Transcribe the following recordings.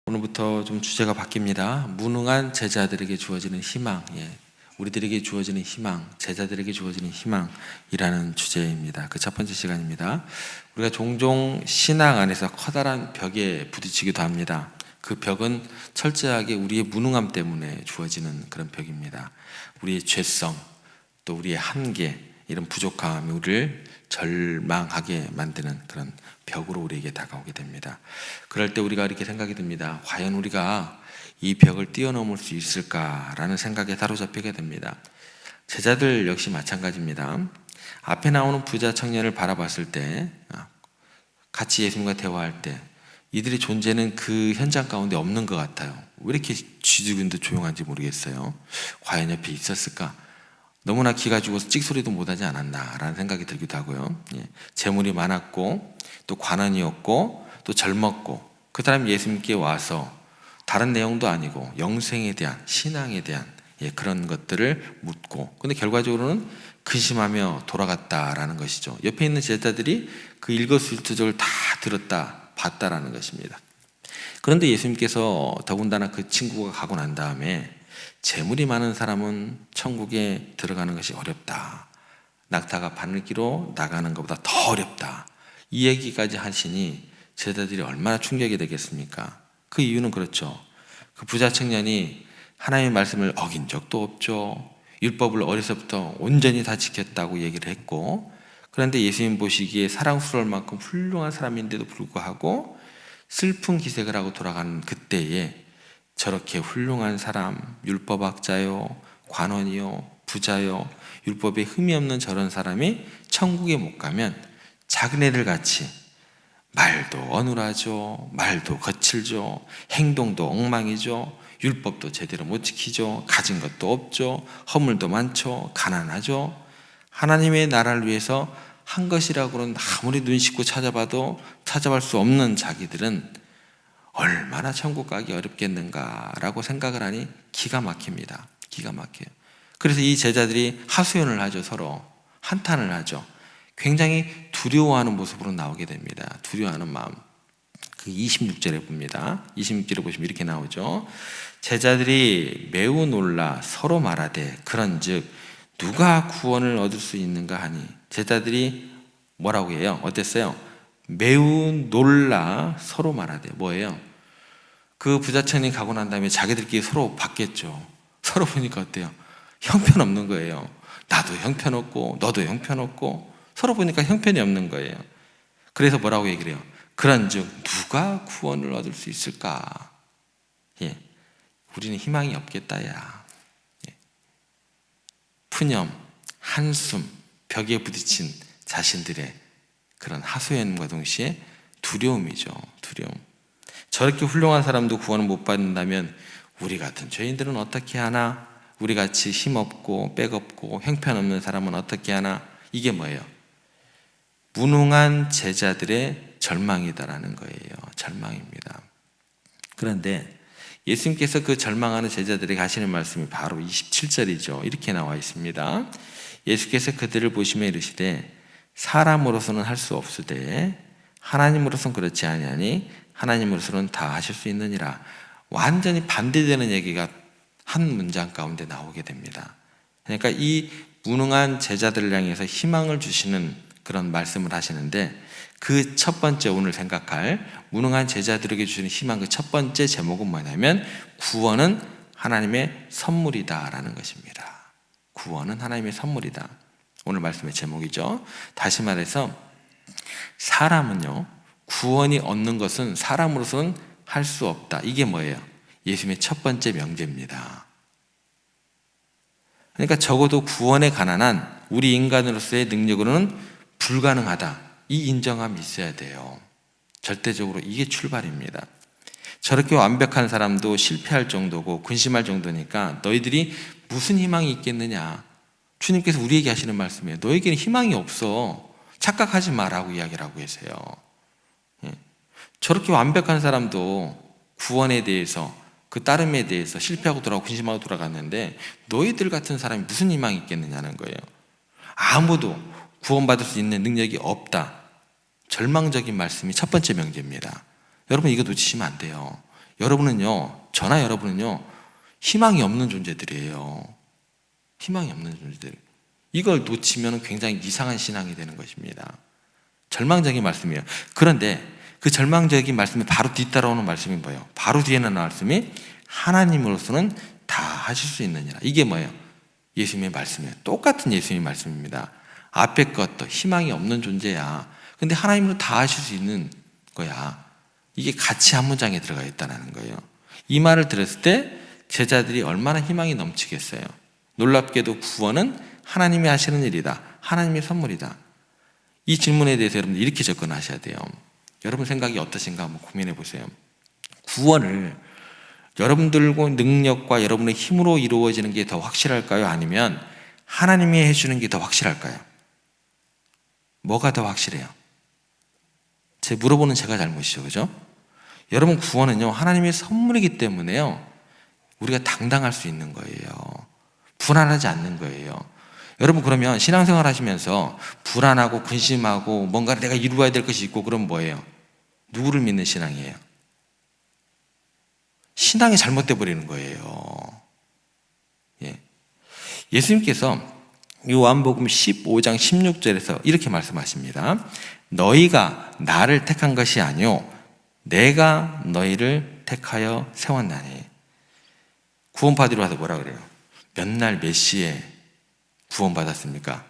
오늘부터 좀 주제가 바뀝니다. 무능한 제자들에게 주어지는 희망, 우리들에게 주어지는 희망, 제자들에게 주어지는 희망이라는 주제입니다. 그 첫 번째 시간입니다. 우리가 종종 신앙 안에서 커다란 벽에 부딪히기도 합니다. 그 벽은 철저하게 우리의 무능함 때문에 주어지는 그런 벽입니다. 우리의 죄성, 또 우리의 한계, 이런 부족함이 우리를 절망하게 만드는 그런 벽으로 우리에게 다가오게 됩니다. 그럴 때 우리가 이렇게 생각이 듭니다. 과연 우리가 이 벽을 뛰어넘을 수 있을까라는 생각에 사로잡히게 됩니다. 제자들 역시 마찬가지입니다. 앞에 나오는 부자 청년을 바라봤을 때, 같이 예수님과 대화할 때 이들의 존재는 그 현장 가운데 없는 것 같아요. 왜 이렇게 쥐죽인도 조용한지 모르겠어요. 과연 옆에 있었을까? 너무나 기가 죽어서 찍소리도 못하지 않았나라는 생각이 들기도 하고요. 재물이 많았고 또 관원이었고 또 젊었고 그 사람이 예수님께 와서 다른 내용도 아니고 영생에 대한, 신앙에 대한 그런 것들을 묻고, 근데 결과적으로는 근심하며 돌아갔다라는 것이죠. 옆에 있는 제자들이 그 일거수일투족을 다 들었다 봤다라는 것입니다. 그런데 예수님께서 더군다나 그 친구가 가고 난 다음에 재물이 많은 사람은 천국에 들어가는 것이 어렵다, 낙타가 바늘기로 나가는 것보다 더 어렵다, 이 얘기까지 하시니 제자들이 얼마나 충격이 되겠습니까? 그 이유는 그렇죠. 그 부자 청년이 하나님의 말씀을 어긴 적도 없죠. 율법을 어려서부터 온전히 다 지켰다고 얘기를 했고, 그런데 예수님 보시기에 사랑스러울 만큼 훌륭한 사람인데도 불구하고 슬픈 기색을 하고 돌아가는 그때에 저렇게 훌륭한 사람, 율법학자요, 관원이요, 부자요, 율법에 흠이 없는 저런 사람이 천국에 못 가면 자기네들 같이 말도 어눌하죠, 말도 거칠죠, 행동도 엉망이죠, 율법도 제대로 못 지키죠, 가진 것도 없죠, 허물도 많죠, 가난하죠. 하나님의 나라를 위해서 한 것이라고는 아무리 눈 씻고 찾아봐도 찾아볼 수 없는 자기들은 얼마나 천국 가기 어렵겠는가라고 생각을 하니 기가 막힙니다. 기가 막혀요. 그래서 이 제자들이 하소연을 하죠. 서로 한탄을 하죠. 굉장히 두려워하는 모습으로 나오게 됩니다. 두려워하는 마음. 그 26절에 봅니다. 26절에 보시면 이렇게 나오죠. 제자들이 매우 놀라 서로 말하되 그런즉 누가 구원을 얻을 수 있는가 하니, 제자들이 뭐라고 해요? 어땠어요? 매우 놀라 서로 말하되, 뭐예요? 그 부자청이 가고 난 다음에 자기들끼리 서로 봤겠죠. 서로 보니까 어때요? 형편없는 거예요. 나도 형편없고 너도 형편없고 서로 보니까 형편이 없는 거예요. 그래서 뭐라고 얘기를 해요? 그런즉 누가 구원을 얻을 수 있을까? 우리는 희망이 없겠다 야. 푸념, 한숨, 벽에 부딪힌 자신들의 그런 하소연과 동시에 두려움이죠. 두려움. 저렇게 훌륭한 사람도 구원을 못 받는다면 우리 같은 죄인들은 어떻게 하나? 우리 같이 힘없고 백없고 형편없는 사람은 어떻게 하나? 이게 뭐예요? 무능한 제자들의 절망이다라는 거예요. 절망입니다. 그런데 예수님께서 그 절망하는 제자들에게 하시는 말씀이 바로 27절이죠. 이렇게 나와 있습니다. 예수께서 그들을 보시며 이르시되 사람으로서는 할 수 없으되 하나님으로서는 그렇지 아니하니 하나님으로서는 다 하실 수 있느니라. 완전히 반대되는 얘기가 한 문장 가운데 나오게 됩니다. 그러니까 이 무능한 제자들을 향해서 희망을 주시는 그런 말씀을 하시는데, 그 첫 번째 오늘 생각할 무능한 제자들에게 주시는 희망, 그 첫 번째 제목은 뭐냐면 구원은 하나님의 선물이다라는 것입니다. 구원은 하나님의 선물이다. 오늘 말씀의 제목이죠. 다시 말해서 사람은요, 구원이 얻는 것은 사람으로서는 할 수 없다. 이게 뭐예요? 예수님의 첫 번째 명제입니다. 그러니까 적어도 구원에 관한 우리 인간으로서의 능력으로는 불가능하다. 이 인정함이 있어야 돼요. 절대적으로 이게 출발입니다. 저렇게 완벽한 사람도 실패할 정도고 근심할 정도니까 너희들이 무슨 희망이 있겠느냐. 주님께서 우리에게 하시는 말씀이에요. 너에게는 희망이 없어. 착각하지 마라고 이야기를 하고 계세요. 저렇게 완벽한 사람도 구원에 대해서, 그 따름에 대해서 실패하고 돌아가고 근심하고 돌아갔는데 너희들 같은 사람이 무슨 희망이 있겠느냐는 거예요. 아무도 구원받을 수 있는 능력이 없다. 절망적인 말씀이 첫 번째 명제입니다. 여러분 이거 놓치시면 안 돼요. 저나 여러분은요, 희망이 없는 존재들이에요. 희망이 없는 존재들. 이걸 놓치면 굉장히 이상한 신앙이 되는 것입니다. 절망적인 말씀이에요. 그런데 그 절망적인 말씀이 바로 뒤따라오는 말씀이 뭐예요? 바로 뒤에 나오는 말씀이 하나님으로서는 다 하실 수 있느니라. 이게 뭐예요? 예수님의 말씀이에요. 똑같은 예수님의 말씀입니다. 앞에 것도 희망이 없는 존재야. 근데 하나님으로 다 하실 수 있는 거야. 이게 같이 한 문장에 들어가 있다는 거예요. 이 말을 들었을 때 제자들이 얼마나 희망이 넘치겠어요. 놀랍게도 구원은 하나님이 하시는 일이다. 하나님의 선물이다. 이 질문에 대해서 여러분들 이렇게 접근하셔야 돼요. 여러분 생각이 어떠신가 한번 고민해 보세요. 구원을 여러분들과 능력과 여러분의 힘으로 이루어지는 게 더 확실할까요? 아니면 하나님이 해주는 게 더 확실할까요? 뭐가 더 확실해요? 물어보는 제가 잘못이죠. 그죠? 여러분 구원은요, 하나님의 선물이기 때문에요, 우리가 당당할 수 있는 거예요. 불안하지 않는 거예요. 여러분 그러면 신앙생활 하시면서 불안하고 근심하고 뭔가 내가 이루어야 될 것이 있고 그럼 뭐예요? 누구를 믿는 신앙이에요? 신앙이 잘못돼 버리는 거예요. 예. 예수님께서 요한복음 15장 16절에서 이렇게 말씀하십니다. 너희가 나를 택한 것이 아니요 내가 너희를 택하여 세웠나니. 구원받으러 와서 뭐라 그래요? 몇 날 몇 시에 구원받았습니까?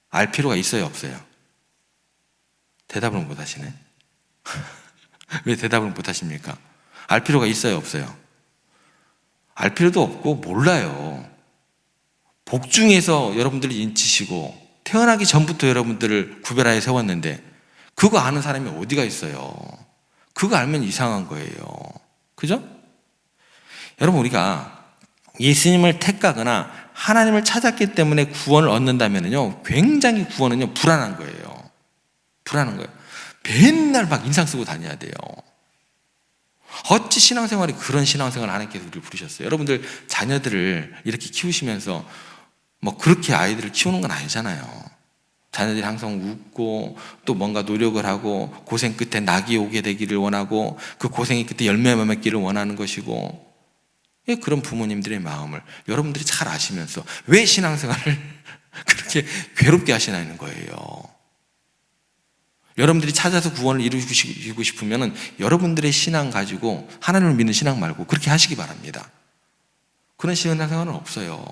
알 필요가 있어요, 없어요? 대답을 못 하시네. 왜 대답을 못 하십니까? 알 필요가 있어요, 없어요? 알 필요도 없고 몰라요. 복중에서 여러분들이 인치시고 태어나기 전부터 여러분들을 구별하여 세웠는데 그거 아는 사람이 어디가 있어요? 그거 알면 이상한 거예요. 그죠? 여러분 우리가 예수님을 택하거나 하나님을 찾았기 때문에 구원을 얻는다면요, 굉장히 구원은요 불안한 거예요. 불안한 거예요. 맨날 막 인상 쓰고 다녀야 돼요. 어찌 신앙생활이 그런 신앙생활을 하나님께서 우리를 부르셨어요? 여러분들 자녀들을 이렇게 키우시면서 뭐 그렇게 아이들을 키우는 건 아니잖아요. 자녀들이 항상 웃고 또 뭔가 노력을 하고 고생 끝에 낙이 오게 되기를 원하고 그 고생이 끝에 열매만 맺기를 원하는 것이고, 그런 부모님들의 마음을 여러분들이 잘 아시면서 왜 신앙생활을 그렇게 괴롭게 하시나는 거예요. 여러분들이 찾아서 구원을 이루고 싶으면 여러분들의 신앙 가지고 하나님을 믿는 신앙 말고 그렇게 하시기 바랍니다. 그런 신앙생활은 없어요.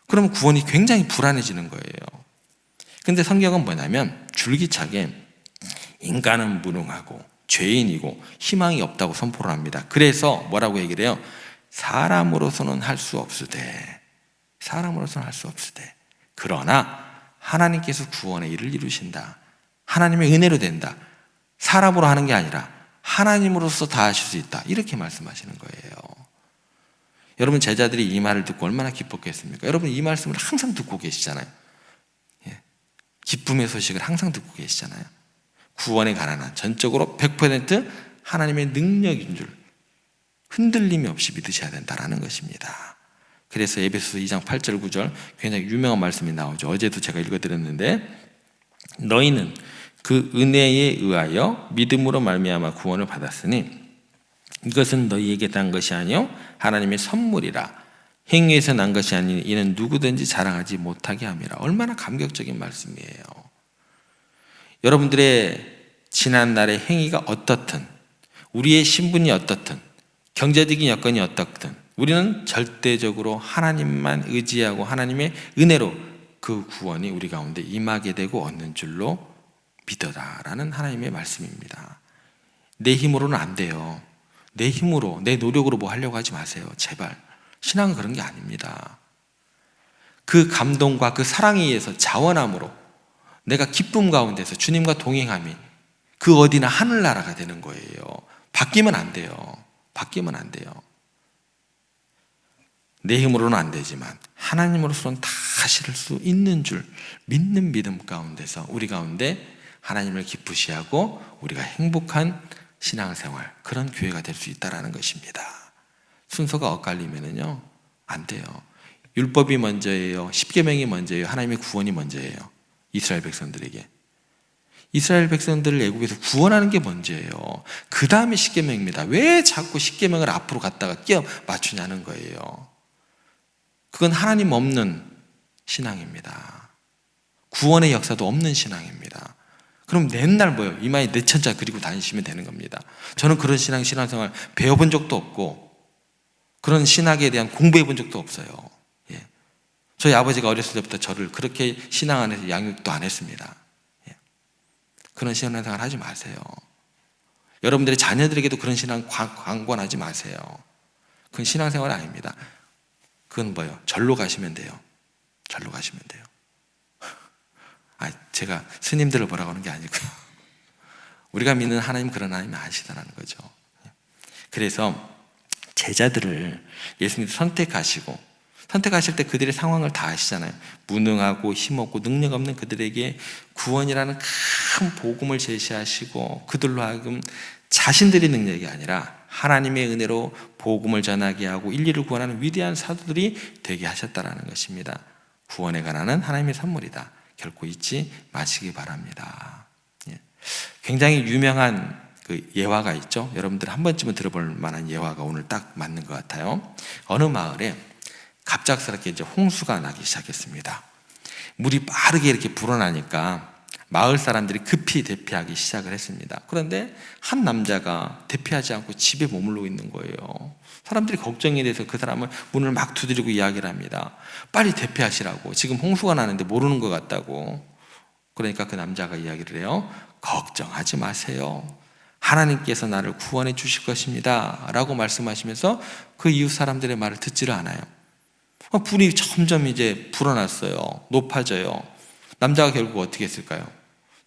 그러면 구원이 굉장히 불안해지는 거예요. 근데 성경은 뭐냐면 줄기차게 인간은 무능하고 죄인이고 희망이 없다고 선포를 합니다. 그래서 뭐라고 얘기를 해요? 사람으로서는 할 수 없으되 그러나 하나님께서 구원의 일을 이루신다. 하나님의 은혜로 된다. 사람으로 하는 게 아니라 하나님으로서 다 하실 수 있다. 이렇게 말씀하시는 거예요. 여러분 제자들이 이 말을 듣고 얼마나 기뻤겠습니까? 여러분 이 말씀을 항상 듣고 계시잖아요. 기쁨의 소식을 항상 듣고 계시잖아요. 구원에 관한 한 전적으로 100% 하나님의 능력인 줄 흔들림이 없이 믿으셔야 된다는 것입니다. 그래서 에베소서 2장 8절 9절 굉장히 유명한 말씀이 나오죠. 어제도 제가 읽어드렸는데 너희는 그 은혜에 의하여 믿음으로 말미암아 구원을 받았으니 이것은 너희에게 난 것이 아니요 하나님의 선물이라. 행위에서 난 것이 아니니 이는 누구든지 자랑하지 못하게 함이라. 얼마나 감격적인 말씀이에요. 여러분들의 지난날의 행위가 어떻든 우리의 신분이 어떻든 경제적인 여건이 어떻든 우리는 절대적으로 하나님만 의지하고 하나님의 은혜로 그 구원이 우리 가운데 임하게 되고 얻는 줄로 믿어라라는 하나님의 말씀입니다. 내 힘으로는 안 돼요. 내 힘으로 내 노력으로 뭐 하려고 하지 마세요. 제발. 신앙은 그런 게 아닙니다. 그 감동과 그 사랑에 의해서 자원함으로 내가 기쁨 가운데서 주님과 동행함이 그 어디나 하늘나라가 되는 거예요. 바뀌면 안 돼요. 바뀌면 안 돼요. 내 힘으로는 안 되지만 하나님으로서는 다 하실 수 있는 줄 믿는 믿음 가운데서 우리 가운데 하나님을 기쁘시하고 우리가 행복한 신앙생활, 그런 교회가 될 수 있다는 것입니다. 순서가 엇갈리면은요 안 돼요. 율법이 먼저예요? 십계명이 먼저예요? 하나님의 구원이 먼저예요? 이스라엘 백성들에게 이스라엘 백성들을 애굽에서 구원하는 게 먼저예요. 그 다음에 십계명입니다. 왜 자꾸 십계명을 앞으로 갖다가 끼워 맞추냐는 거예요. 그건 하나님 없는 신앙입니다. 구원의 역사도 없는 신앙입니다. 그럼 맨날 뭐예요? 이마에 내천자 그리고 다니시면 되는 겁니다. 저는 그런 신앙생활 배워본 적도 없고 그런 신학에 대한 공부해 본 적도 없어요. 예. 저희 아버지가 어렸을 때부터 저를 그렇게 신앙 안에서 양육도 안 했습니다. 예. 그런 신앙생활 하지 마세요. 여러분들의 자녀들에게도 그런 신앙 강권하지 마세요. 그건 신앙생활 아닙니다. 그건 뭐예요? 절로 가시면 돼요. 절로 가시면 돼요. 제가 스님들을 뭐라고 하는 게 아니고요. 우리가 믿는 하나님 그런 하나님이 아시다라는 거죠. 그래서 제자들을 예수님 선택하실 때 그들의 상황을 다 아시잖아요. 무능하고 힘없고 능력 없는 그들에게 구원이라는 큰 복음을 제시하시고 그들로 하여금 자신들의 능력이 아니라 하나님의 은혜로 복음을 전하게 하고 인류를 구원하는 위대한 사도들이 되게 하셨다라는 것입니다. 구원에 관한 하나님의 선물이다. 결코 잊지 마시기 바랍니다. 굉장히 유명한 그 예화가 있죠. 여러분들 한 번쯤은 들어볼 만한 예화가 오늘 딱 맞는 것 같아요. 어느 마을에 갑작스럽게 이제 홍수가 나기 시작했습니다. 물이 빠르게 이렇게 불어나니까 마을 사람들이 급히 대피하기 시작을 했습니다. 그런데 한 남자가 대피하지 않고 집에 머물러 있는 거예요. 사람들이 걱정이 돼서 그 사람을 문을 막 두드리고 이야기를 합니다. 빨리 대피하시라고. 지금 홍수가 나는데 모르는 것 같다고. 그러니까 그 남자가 이야기를 해요. 걱정하지 마세요. 하나님께서 나를 구원해 주실 것입니다. 라고 말씀하시면서 그 이웃 사람들의 말을 듣지를 않아요. 불이 점점 이제 불어났어요. 높아져요. 남자가 결국 어떻게 했을까요?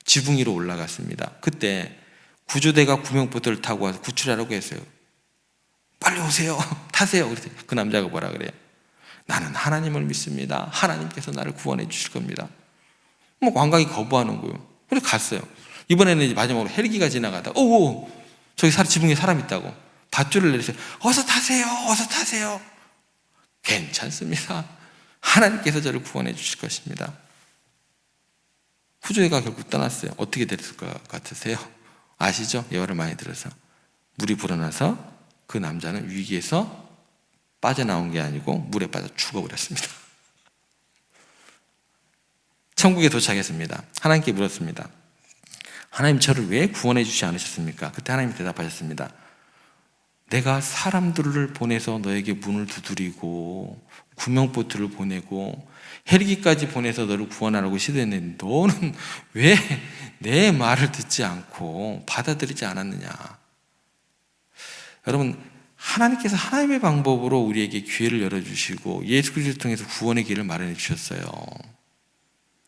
지붕 위로 올라갔습니다. 그때 구조대가 구명보트를 타고 와서 구출하라고 했어요. 빨리 오세요. 타세요. 그랬더니 그 남자가 뭐라 그래요? 나는 하나님을 믿습니다. 하나님께서 나를 구원해 주실 겁니다. 관광이 거부하는 거예요. 그래서 갔어요. 이번에는 이제 마지막으로 헬기가 지나가다 오, 저기 지붕에 사람 있다고 밧줄을 내리세요. 어서 타세요. 어서 타세요. 괜찮습니다. 하나님께서 저를 구원해 주실 것입니다. 구조대가 결국 떠났어요. 어떻게 됐을 것 같으세요? 아시죠? 예화를 많이 들어서 물이 불어나서 그 남자는 위기에서 빠져나온 게 아니고 물에 빠져 죽어버렸습니다. 천국에 도착했습니다. 하나님께 물었습니다. 하나님 저를 왜 구원해 주지 않으셨습니까? 그때 하나님이 대답하셨습니다. 내가 사람들을 보내서 너에게 문을 두드리고 구명보트를 보내고 헬기까지 보내서 너를 구원하라고 시도했는데 너는 왜 내 말을 듣지 않고 받아들이지 않았느냐. 여러분, 하나님께서 하나님의 방법으로 우리에게 기회를 열어주시고 예수 그리스도를 통해서 구원의 길을 마련해 주셨어요.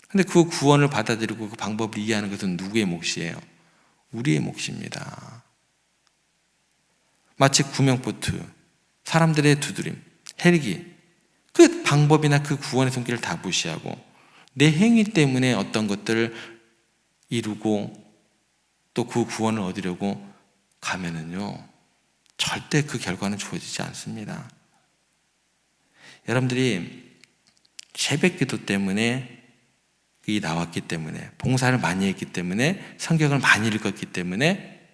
근데 그 구원을 받아들이고 그 방법을 이해하는 것은 누구의 몫이에요? 우리의 몫입니다. 마치 구명보트, 사람들의 두드림, 헬기, 그 방법이나 그 구원의 손길을 다 무시하고 내 행위 때문에 어떤 것들을 이루고 또 그 구원을 얻으려고 가면은요, 절대 그 결과는 주어지지 않습니다. 여러분들이 새벽 기도 때문에 나왔기 때문에 봉사를 많이 했기 때문에 성경을 많이 읽었기 때문에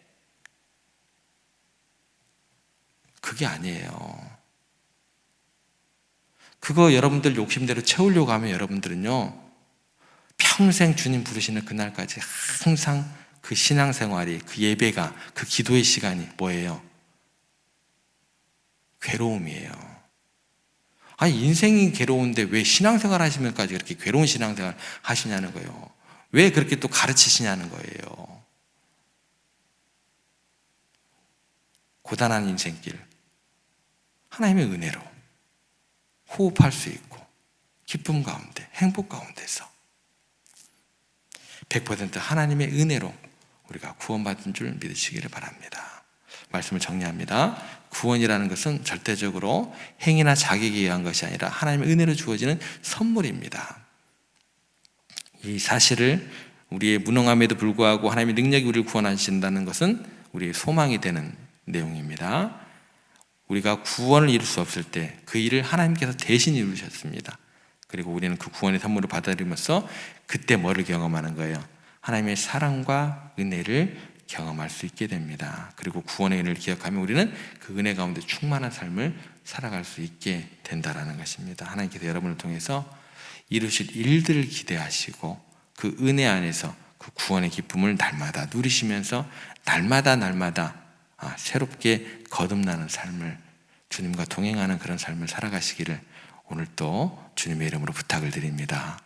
그게 아니에요. 그거 여러분들 욕심대로 채우려고 하면 여러분들은요 평생 주님 부르시는 그날까지 항상 그 신앙생활이, 그 예배가, 그 기도의 시간이 뭐예요? 괴로움이에요. 아니 인생이 괴로운데 왜 신앙생활 하시면까지 그렇게 괴로운 신앙생활 하시냐는 거예요. 왜 그렇게 또 가르치시냐는 거예요. 고단한 인생길, 하나님의 은혜로 호흡할 수 있고 기쁨 가운데, 행복 가운데서 100% 하나님의 은혜로 우리가 구원받은 줄 믿으시기를 바랍니다. 말씀을 정리합니다. 구원이라는 것은 절대적으로 행위나 자격에 의한 것이 아니라 하나님의 은혜로 주어지는 선물입니다. 이 사실을 우리의 무능함에도 불구하고 하나님의 능력이 우리를 구원하신다는 것은 우리의 소망이 되는 내용입니다. 우리가 구원을 이룰 수 없을 때 그 일을 하나님께서 대신 이루셨습니다. 그리고 우리는 그 구원의 선물을 받아들이면서 그때 뭐를 경험하는 거예요? 하나님의 사랑과 은혜를 경험할 수 있게 됩니다. 그리고 구원의 은혜를 기억하면 우리는 그 은혜 가운데 충만한 삶을 살아갈 수 있게 된다라는 것입니다. 하나님께서 여러분을 통해서 이루실 일들을 기대하시고 그 은혜 안에서 그 구원의 기쁨을 날마다 누리시면서 날마다 새롭게 거듭나는 삶을, 주님과 동행하는 그런 삶을 살아가시기를 오늘 또 주님의 이름으로 부탁을 드립니다.